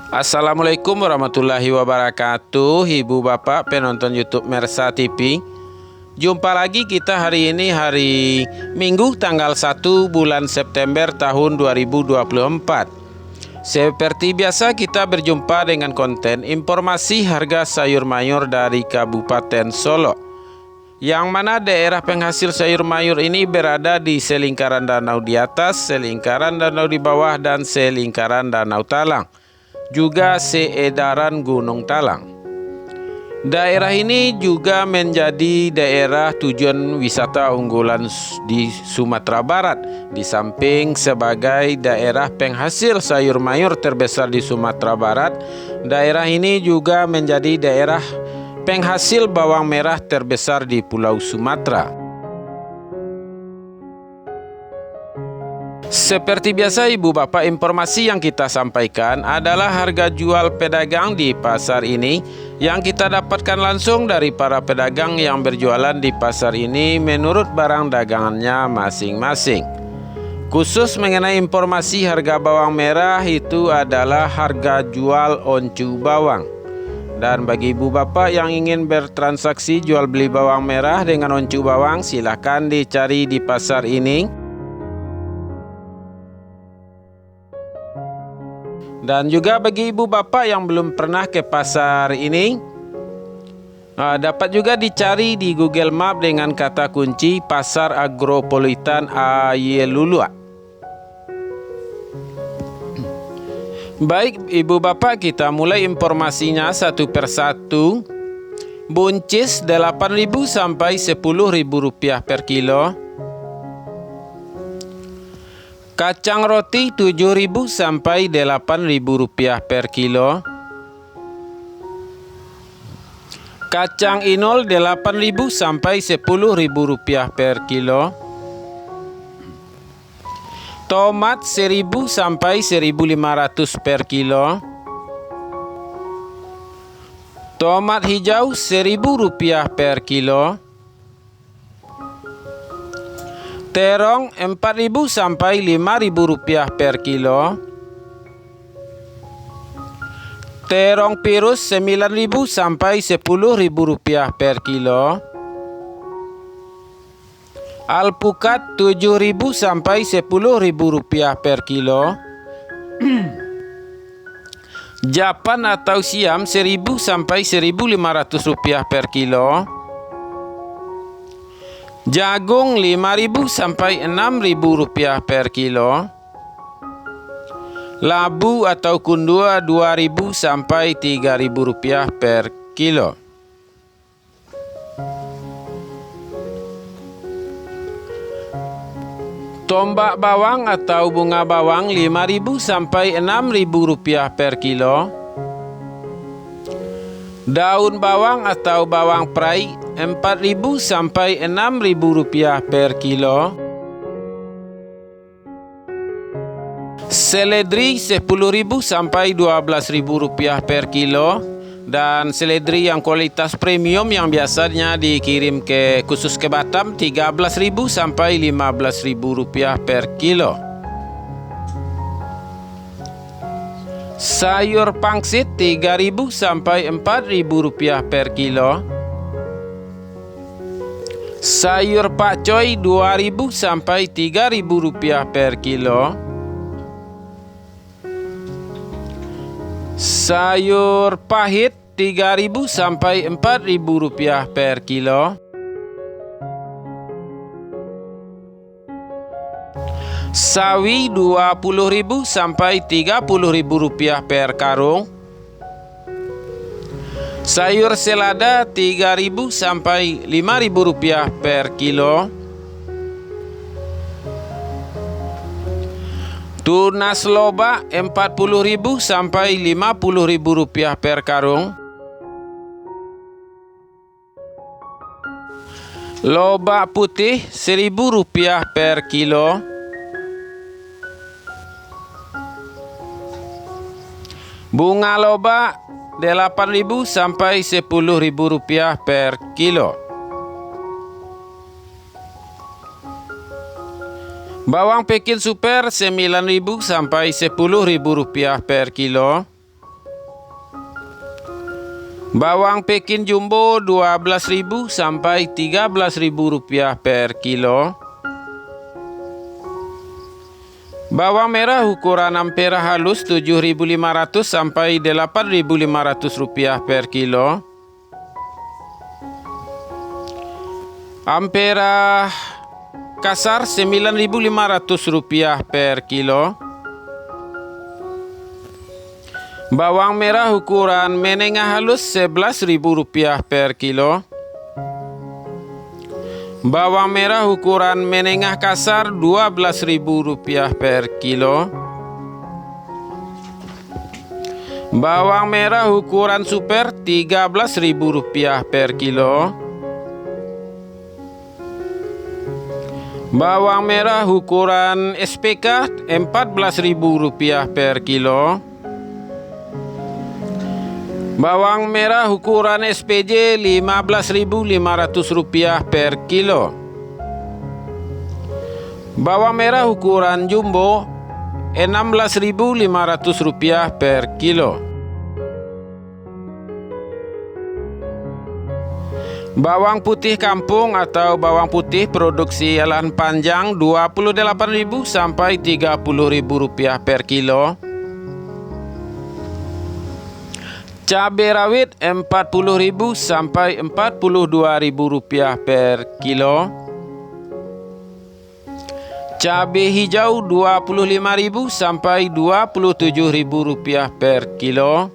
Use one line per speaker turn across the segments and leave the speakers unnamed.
Assalamualaikum warahmatullahi wabarakatuh, Ibu Bapak penonton YouTube Mersa TV. Jumpa lagi kita hari ini, hari Minggu tanggal 1 bulan September tahun 2024. Seperti biasa kita berjumpa dengan konten informasi harga sayur mayur dari Kabupaten Solo, yang mana daerah penghasil sayur mayur ini berada di selingkaran danau di atas, selingkaran danau di bawah, dan selingkaran danau Talang, juga seedaran Gunung Talang. Daerah ini juga menjadi daerah tujuan wisata unggulan di Sumatera Barat. Di samping sebagai daerah penghasil sayur mayur terbesar di Sumatera Barat, daerah ini juga menjadi daerah penghasil bawang merah terbesar di Pulau Sumatera. Seperti biasa Ibu Bapak, informasi yang kita sampaikan adalah harga jual pedagang di pasar ini yang kita dapatkan langsung dari para pedagang yang berjualan di pasar ini menurut barang dagangannya masing-masing. Khusus mengenai informasi harga bawang merah, itu adalah harga jual oncu bawang. Dan bagi Ibu Bapak yang ingin bertransaksi jual beli bawang merah dengan oncu bawang, silahkan dicari di pasar ini. Dan juga bagi Ibu Bapak yang belum pernah ke pasar ini, dapat juga dicari di Google Map dengan kata kunci Pasar Agropolitan Ayelulua. Baik Ibu Bapak, kita mulai informasinya satu persatu. Buncis 8.000 sampai 10.000 rupiah per kilo. Kacang roti 7.000 sampai 8.000 rupiah per kilo. Kacang inol 8.000 sampai 10.000 rupiah per kilo. Tomat 1.000 sampai 1.500 per kilo. Tomat hijau 1.000 rupiah per kilo. Terong 4.000 sampai 5.000 rupiah per kilo. Terong pirus 9.000 sampai 10.000 rupiah per kilo. Alpukat 7.000 sampai 10.000 rupiah per kilo. Japan atau siam 1.000 sampai 1.500 rupiah per kilo. Jagung 5.000 sampai 6.000 rupiah per kilo. Labu atau kundua 2.000 sampai 3.000 rupiah per kilo. Tombak bawang atau bunga bawang 5.000 sampai 6.000 rupiah per kilo. Daun bawang atau bawang perai 4.000 sampai 6.000 rupiah per kilo. Seledri 10.000 sampai 12.000 rupiah per kilo. Dan seledri yang kualitas premium yang biasanya dikirim khusus ke Batam 13.000 sampai 15.000 rupiah per kilo. Sayur pangsit 3.000 sampai 4.000 rupiah per kilo. Sayur pakcoy 2.000 sampai 3.000 rupiah per kilo. Sayur pahit 3.000 sampai 4.000 rupiah per kilo. Sawi 20.000 sampai 30.000 rupiah per karung. Sayur selada 3.000 sampai 5.000 rupiah per kilo. Tunas loba 40.000 sampai 50.000 rupiah per karung. Loba putih 1.000 rupiah per kilo. Bunga loba 8.000 sampai 10.000 rupiah per kilo. Bawang Pekin super 9.000 sampai 10.000 rupiah per kilo. Bawang Pekin jumbo Rp12.000 sampai Rp13.000 per kilo. Bawang merah ukuran ampera halus Rp7.500 sampai Rp8.500 per kilo. Ampera kasar Rp9.500 per kilo. Bawang merah ukuran menengah halus Rp11.000 per kilo. Bawang merah ukuran menengah kasar Rp12.000 per kilo. Bawang merah ukuran super Rp13.000 per kilo. Bawang merah ukuran SPK Rp14.000 per kilo. Bawang merah ukuran SPJ Rp15.500 per kilo. Bawang merah ukuran jumbo Rp16.500 per kilo. Bawang putih kampung atau bawang putih produksi alahan panjang Rp28.000 sampai Rp30.000 per kilo. Cabai rawit Rp40.000 sampai Rp42.000 per kilo. Cabai hijau Rp25.000 sampai Rp27.000 per kilo.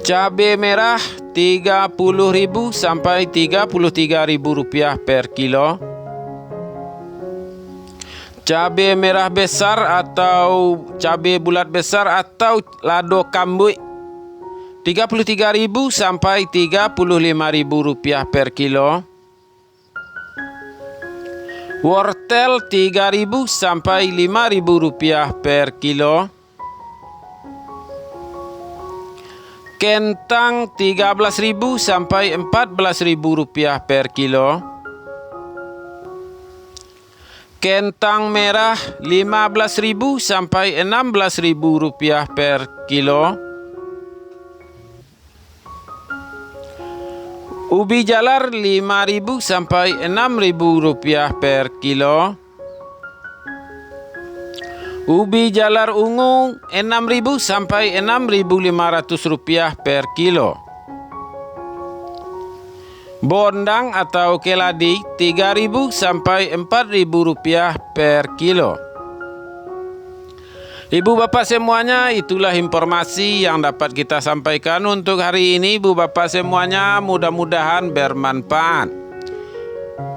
Cabai merah Rp30.000 sampai Rp33.000 per kilo. Cabai merah besar atau cabai bulat besar atau lado kambui Rp33.000 sampai Rp35.000 per kilo. Wortel Rp3.000 sampai Rp5.000 per kilo. Kentang Rp13.000 sampai Rp14.000 per kilo. Kentang merah Rp15.000 sampai Rp16.000 per kilo. Ubi jalar Rp5.000 sampai Rp6.000 per kilo. Ubi jalar ungu Rp6.000 sampai Rp6.500 per kilo. Bondang atau keladi Rp3.000 sampai Rp4.000 per kilo. Ibu bapak semuanya, itulah informasi yang dapat kita sampaikan untuk hari ini. Ibu bapak semuanya, mudah-mudahan bermanfaat.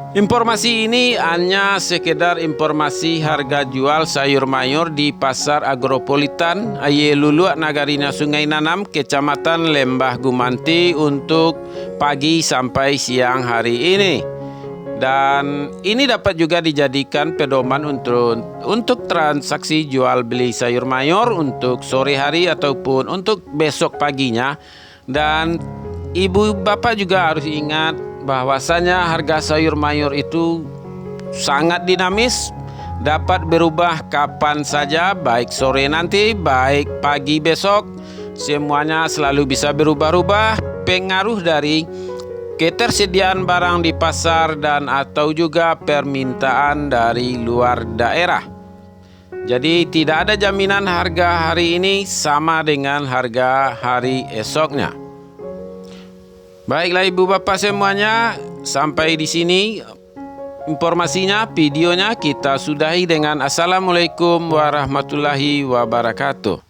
Informasi ini hanya sekedar informasi harga jual sayur mayur di Pasar Agropolitan Ayeluluak Nagarina Sungai Nanam, Kecamatan Lembah Gumanti untuk pagi sampai siang hari ini. Dan ini dapat juga dijadikan pedoman untuk transaksi jual beli sayur mayur untuk sore hari ataupun untuk besok paginya. Dan ibu bapak juga harus ingat bahwasanya harga sayur mayur itu sangat dinamis, dapat berubah kapan saja, baik sore nanti, baik pagi besok, semuanya selalu bisa berubah-ubah. Pengaruh dari ketersediaan barang di pasar dan atau juga permintaan dari luar daerah. Jadi tidak ada jaminan harga hari ini sama dengan harga hari esoknya. Baiklah ibu bapak semuanya, sampai di sini informasinya, videonya kita sudahi dengan Assalamualaikum warahmatullahi wabarakatuh.